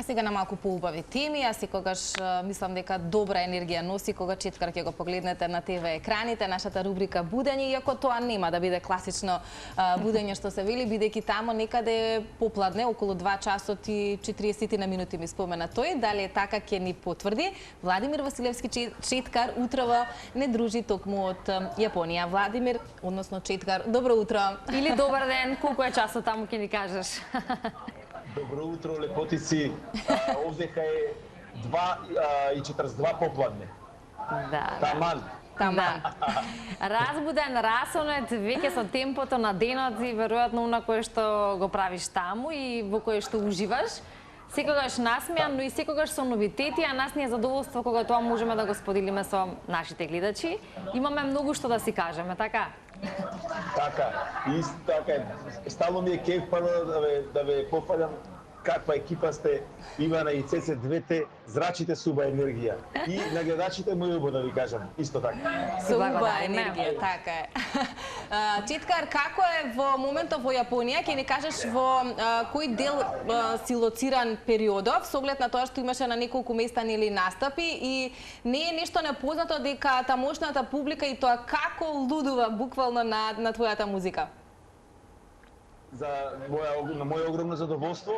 сега на малку поубави теми, а секогаш мислам дека добра енергија носи кога Четкар ќе го погледнете на ТВ екраните, нашата рубрика Будење, иако тоа нема да биде класично будење што се вели, бидејќи тамо некаде попладне, околу 2 часот и 40 на минути ми спомена тој, дали е така ќе ни потврди. Владимир Василевски Четкар утрово не дружи токму од Јапонија. Владимир, односно Четкар, добро утро. Или добар ден, колку е часот таму ќе ни кажеш? Добро утро, лепотици. Овдека е 2:42 попладне. Да. Таман. Таман. Разбуден, расонет, веќе со темпото на денот и веројатно на кое што го правиш таму и во кое што уживаш. Секогаш насмеан, но и секогаш со новитети, а нас ни е задоволство кога тоа можеме да го споделиме со нашите гледачи. Имаме многу што да си кажеме, така? Така, исто така е. Стално ми е кеф да ве пофалам каква екипа сте, Ивана и Цеце, двете зрачите суба енергија. И на гледачите мојубо да ви кажам, исто така. Суба енергија, така е. Четкар, како е во моментов во Јапонија, ќе ни кажеш во кој дел си лоциран периодов, со оглед на тоа што имаше на неколку места нели настапи и не е нешто непознато дека тамошната публика и тоа како лудува буквално на твојата музика? На моје огромно задоволство,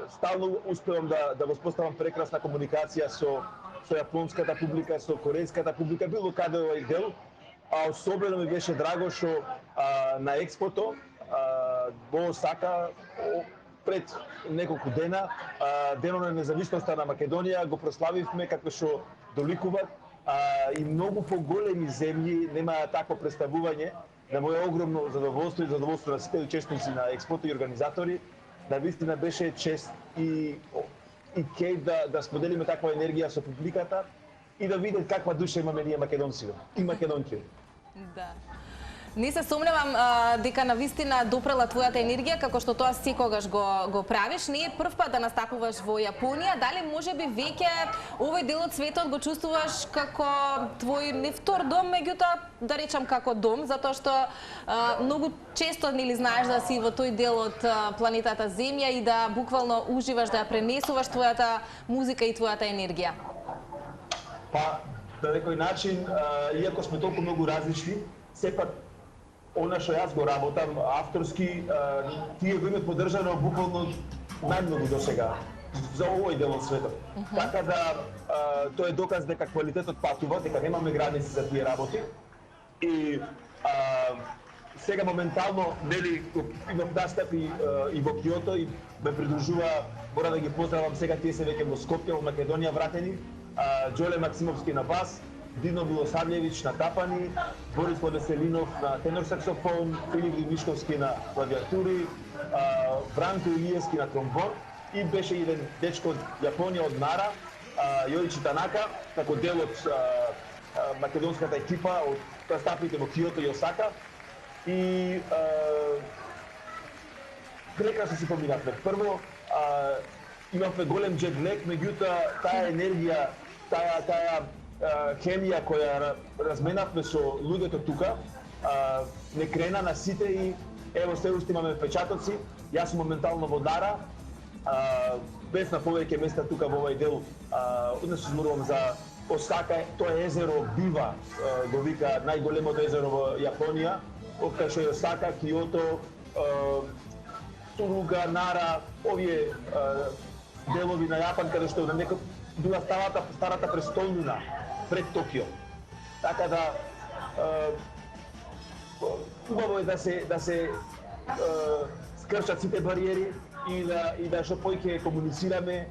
стално успевам да воспоставам прекрасна комуникација со јапонската публика, со корејската публика, било каде овој дел. Особено ми беше драго што на експото во Осака пред неколку дена, денот на независноста на Македонија, го прославивме како што доликуваат и многу поголеми земји немаат такво представување. На моје огромно задоволство и задоволство на сите учесници на експото и организатори, да вистина беше чест и кеј да споделиме таква енергија со публиката и да видат каква душа имаме ние македонци и македонки. Да. Не се сомневам дека навистина допрела твојата енергија, како што тоа секогаш го правиш. Не е прв пат да настапуваш во Јапонија, дали можеби веќе овој дел од светот го чувствуваш како твој не втор дом, меѓутоа да речам како дом, затоа што многу често нели знаеш да си во тој дел од планетата Земја и да буквално уживаш да ја пренесуваш твојата музика и твојата енергија. Па, на некој начин, иако сме толку многу различни, сепак она што јас го работам авторски, тие го имат поддржано буквално најмногу до сега за овој дел од светот. Така да тоа е доказ дека квалитетот патува, дека немаме граници за тие работи. И сега моментално нели имам настапи и во Киото и ме придружува, мора да ги поздравам сега, тие се веќе во Скопје, во Македонија вратени, Џоле Максимовски на бас, Дино Милосављевиќ на тапани, Борис Подеселинов на тенор саксофон, Филип Димишковски на клавиатури, Бранко Илиевски на тромбон и беше еден дечко од Јапонија од Нара, Јоичи Танака, како дел од македонската екипа од настапите во Киото и Осака. И прекрасно си поминавме. Прво, имавме голем джетлек, меѓутоа таа енергија, таа хемија која разменавме со луѓето тука, не крена на сите и ево се уште имаме печатоци. Јас сум моментално во Нара, без на повеќе места тука во овој дел, однесу зборувам за Осака, тоа езеро Бива, го вика најголемото езеро во Јапонија, откај што е Осака, Киото, Суруга, Нара, овие делови на Јапан каде што на некој била старата престолнина пред Токио. Така да убаво е да се скршат сите бариери и да што поќе комуницираме,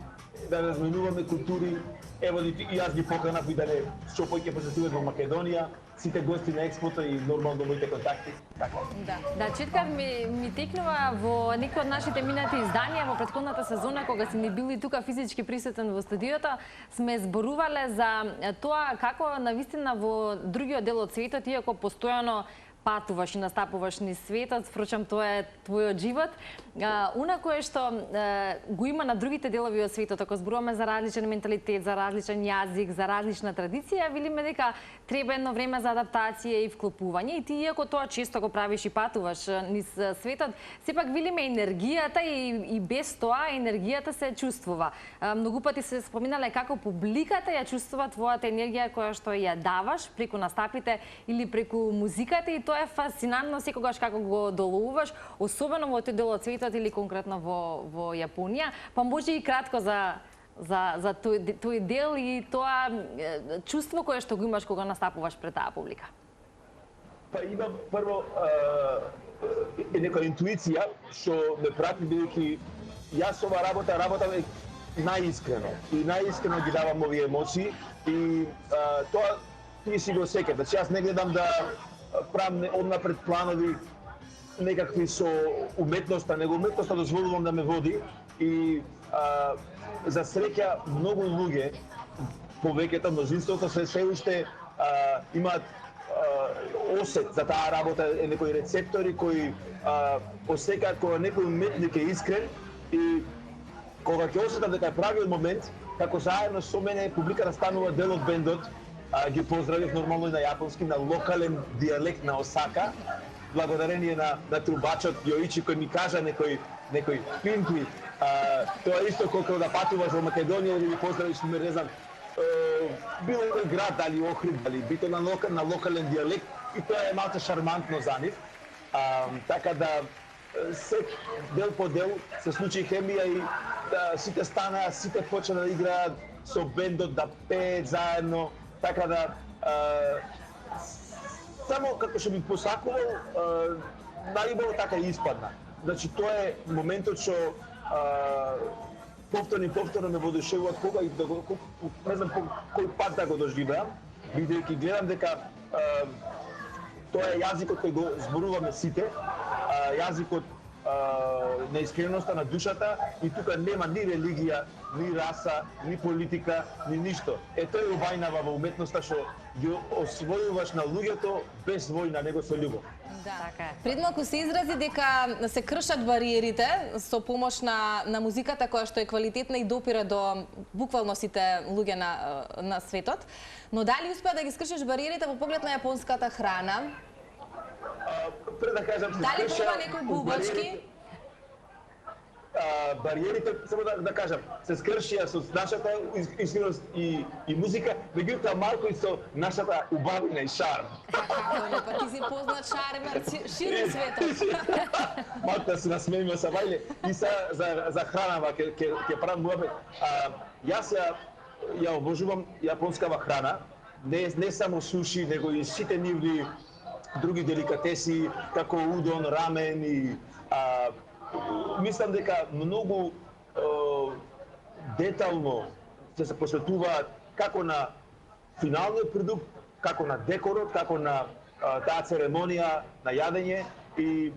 да разменуваме култури. Ево и јас ги поканав и да не што поќе посетуваат во Македонија, сите гости на експото и нормално моите контакти. Така. Да, Четкар ми текнува во некои од нашите минати изданија во претходната сезона, кога си ни били тука физички присутен во студиото, сме зборувале за тоа како навистина во другиот дел од светот, иако постојано патуваш и настапуваш низ светот, впрочем тоа е твојот живот. Уна кое што го има на другите делови од светот, ако зборуваме за различен менталитет, за различен јазик, за различна традиција, велиме дека треба едно време за адаптација и вклопување. И ти, иако тоа често го правиш и патуваш низ светот, сепак велиме енергијата и без тоа енергијата се чувствува. Многу пати се споминале како публиката ја чувствува твојата енергија која што ја даваш преку настапите или преку музиката, и тоа е фасцинантно секогаш како го доловуваш, особено во тој дел од светот или конкретно во Јапонија. Па може и кратко за тој дел и тоа чувство кое што го имаш кога настапуваш пред таа публика. Па имам прво нека интуиција што ме прати, бидејќи јас ова работам најискрено и најискрено ги давам овие емоции и тоа ти си го сеќаш. Значи јас не гледам да правам однапред планови некакви со уметноста, него уметноста дозволувам да ме води и за среќа многу луѓе, повеќето, мнозинството се уште имаат осет за таа работа, некои рецептори кои осекаат кога некој уметник е искрен и кога ќе осетам дека е правиот момент, како заедно со мене публиката станува дел од бендот, ги поздравив нормално и на јапонски, на локален дијалект на Осака, благодарение на трубачот Јоичи кој ми кажа некој пинки, тоа исто колку да патуваш во Македонија или ги поздравиш, не знам, било кој град, дали Охрид, дали бито на локален дијалект, и тоа е малку шармантно за нив. Така да се дел по дел се случи хемија и сите станаа, сите почнаа да играат со бендот, да пеат заедно, така да само како што би посакувал, најубаво така и испадна. Значи тоа е моментот што повторно ме воодушевуваат кога и не знам кој пат да го доживеам, бидејќи гледам дека тоа е јазикот кој го зборуваме сите, јазикот на искреноста, на душата, и тука нема ни религија, ни раса, ни политика, ни ништо. Тоа е убајнава во уметноста што ги освојуваш на луѓето без војна, него со љубов. Да. Пред малку се изрази дека се кршат бариерите со помош на музиката која што е квалитетна и допира до буквално сите луѓе на светот. Но дали успеа да ги скршиш бариерите во поглед на јапонската храна? Пред да кажам, дали проба некој бубачки? Бариерите, само да кажам, се скршија со нашата искреност и музика, меѓутоа малку и со нашата убавина и шарм. Па ти си познат шармер широм светот. Малку да се насмееме са Вајле и за хранава ќе правам муабет. Јас ја обожувам јапонскава храна, не само суши, него и сите нивни други деликатеси, како удон, рамен и мислам дека многу детално се посветуваат како на финалниот продукт, како на декорот, како на таа церемонија на јадење и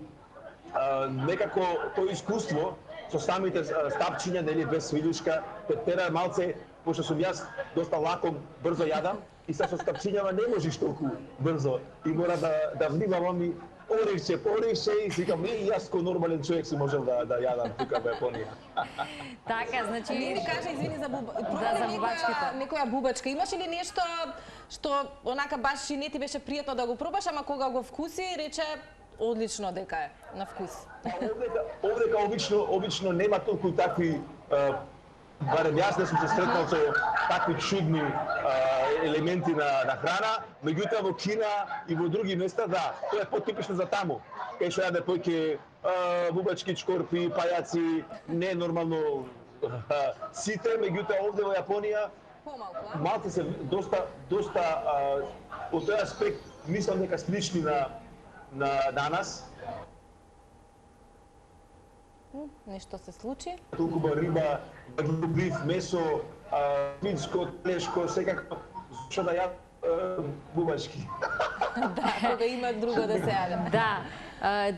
некако тоа искуство со самите стапчиња, нели, без свилушка, тера малце, пошто сум јас доста лаком, брзо јадам, и со стапчињава не можеш толку брзо и мора да внимавам и оревче, и сикам, и јас ко нормален човек си можел да јадам тука во Јапонија. Така, значи... Не ми кажа, извини за бубачките. Некоја бубачка. Имаш ли нешто што онака баш и не ти беше пријатно да го пробаш, ама кога го вкуси, рече одлично дека е на вкус? Овдека обично нема толку такви, барем јас не сум се сретнал со такви чудни елементи на храна, меѓутоа во Кина и во други места, да, тоа е потипично за таму. Кај што јаде поќе бубачки, чкорпи, пајаци, не нормално сите, меѓутоа овде во Јапонија малку се доста од тој аспект мислам дека слични на нас. Нешто се случи? Толкова риба, глубив, месо, пинско, телешко, секако, што да јад бубачки. Да, кога има друго да се јаде. Да.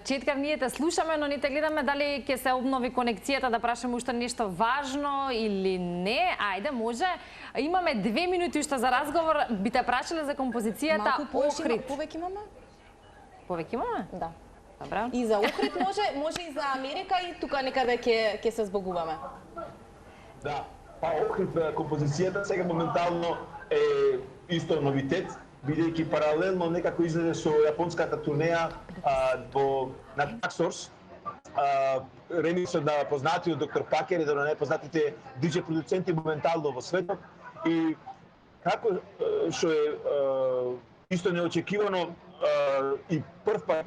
Четкар, ние те слушаме, но не те гледаме дали ќе се обнови конекцијата, да прашаме уште нешто важно или не. Ајде, може. Имаме 2 минути уште за разговор. Би те прашале за композицијата Охрид. Малку повеќе имаме? веќе имаме? Да. Добра. И за Охрид може и за Америка и тука некаде ќе се збогуваме. Да, па Охрид композицијата сега моментално е исто новитет, бидејќи паралелно некако излезе со јапонската турнеја на Traxsource, ремиксот на познатиот доктор Пакер и на непознатите диџе продуценти моментално во светот. И како што е исто неочекивано и прв пат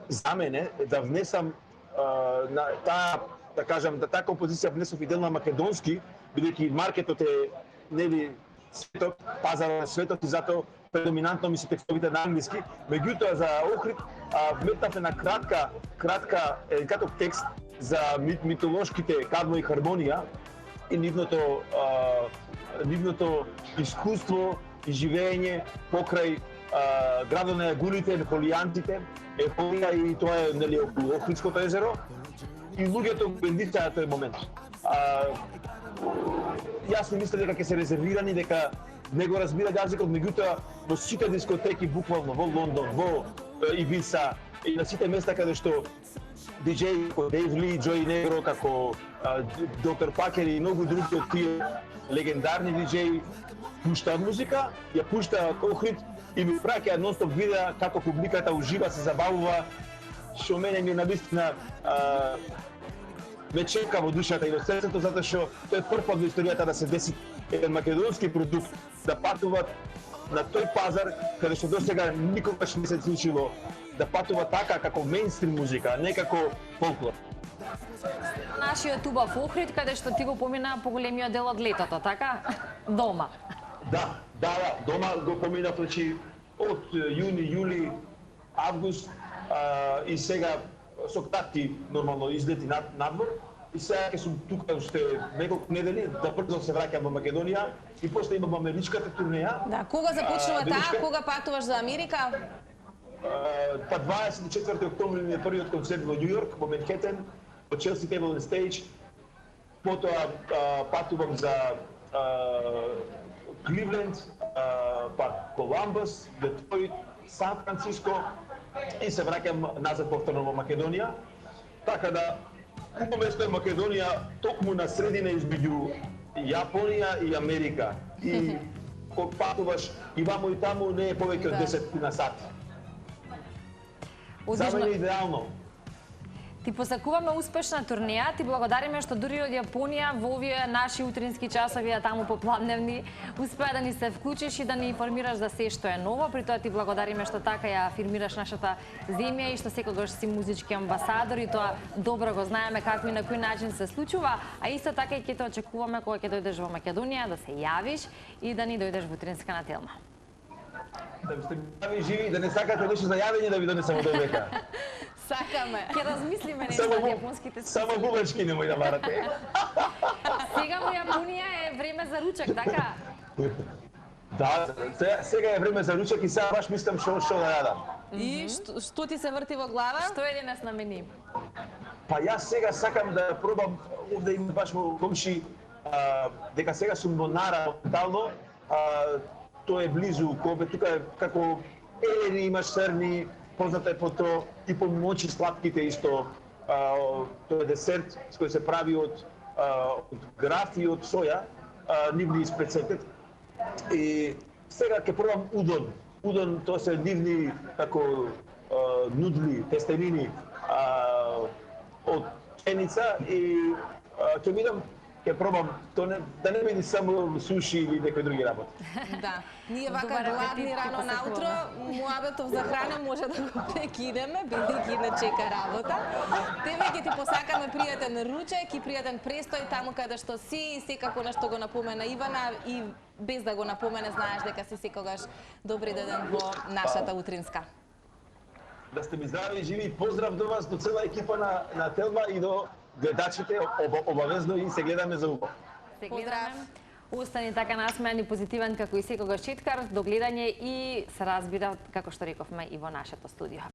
за мене да внесам на таа, да кажам, да таа композиција внесов и дел на македонски, бидејќи маркетот е нели светот, пазарот на светот и затоа предоминантно ми се текстовите на англиски. Меѓутоа за Охрид вметнав една краток текст за митолошките Кадмо и Хармонија и нивното искуство и живење покрај градот на јагулите, холијантите, Ефорија и тоа е нели околу Охридското езеро и луѓето го бендичаат тој момент. Јас не мислам дека ќе се резервирани, дека не го разбира јазикот, меѓутоа во сите дискотеки буквално во Лондон, во Ибица и на сите места каде што диџеи како Дейв Ли, Джои Негро, како доктор Пакер и многу други од тие легендарни диџеи пуштаат музика, ја пуштаат Охрид и ми праќаат нон-стоп видеа како публиката ужива, се забавува, што мене ми навистина ме чека во душата и во срцето, затоа што тој е прв пат во историјата да се деси еден македонски продукт да патува на тој пазар, каде што досега никогаш не се случило да патува така како мејнстрим музика, а не како фолклор. Нашиот убав Охрид, каде што ти го помина поголемиот дел од летото, така? Дома. Да, дома го поминав, значи, од јуни, јули, август и сега со кратки нормално излети надвор и сега ќе сум тука уште неколку недели да брзо се враќам во Македонија и после имам америчката турнеја. Да, кога започнува таа, кога патуваш за Америка? Па 24 октомври ми е првиот концерт во Њујорк, во Манхетен, во Chelsea Table and Stage. Потоа патувам за Кливленд, па Коламбус, Детройт, Сан Франциско и се враќам назад повторно во Македонија. Така да, купо место е Македонија токму на средина измеѓу Јапонија и Америка. И кога патуваш и ваму и таму не е повеќе од 10 на сат. За мене е идеално. Ти посакуваме успешна турнеја, ти благодариме што дури од Јапонија во овие наши утрински часови, а таму попладневни, успеа да ни се вклучиш и да ни информираш за се што е ново. При тоа ти благодариме што така ја афирмираш нашата земја и што секогаш си музички амбасадор и тоа добро го знаеме како и на кој начин се случува, а исто така и ќе те очекуваме кога ќе дојдеш во Македонија да се јавиш и да ни дојдеш во утринска на Телма. Да сте ми живи, да не сакате нешто за јавење да ви донесам од овека. Сакаме. Ќе размислиме нешто од јапонските студии. Само бубачки немој да барате. Сега во Јапонија е време за ручек, така? Да, сега е време за ручек и сега баш мислам што да јадам. И што ти се врти во глава? Што е денес на мени? Па јас сега сакам да пробам, овде има баш во комши, дека сега сум во Нара моментално, тоа е близу Кобе, тука е како елени, имаш срни, познато е по тоа и по моќи сладките исто. Тоа е десерт кој се прави од граф и од соја, нивни испрецетет. И сега ќе пробам удон. Удон тоа се нивни како нудли, тестенини од пшеница и ќе видам, ќе пробам, да не биде само суши или некои други работи. Да, ние вака гладни рано наутро, муабетов за храна може да го прекинеме, бидејќи не чека работа. Тебе ќе ти посакаме пријатен ручек и пријатен престој таму каде што си и секако нешто го напомена Ивана и без да го напомене знаеш дека си секогаш добри деден во нашата утринска. Да сте ми здрави и живи, поздрав до вас, до цела екипа на Телма и до гледачите, обавезно и се гледаме за убаво. Се гледаме. Остани така насмејан и позитивен како и секогаш Четкар, до гледање и се разбира, како што рековме, и во нашето студио.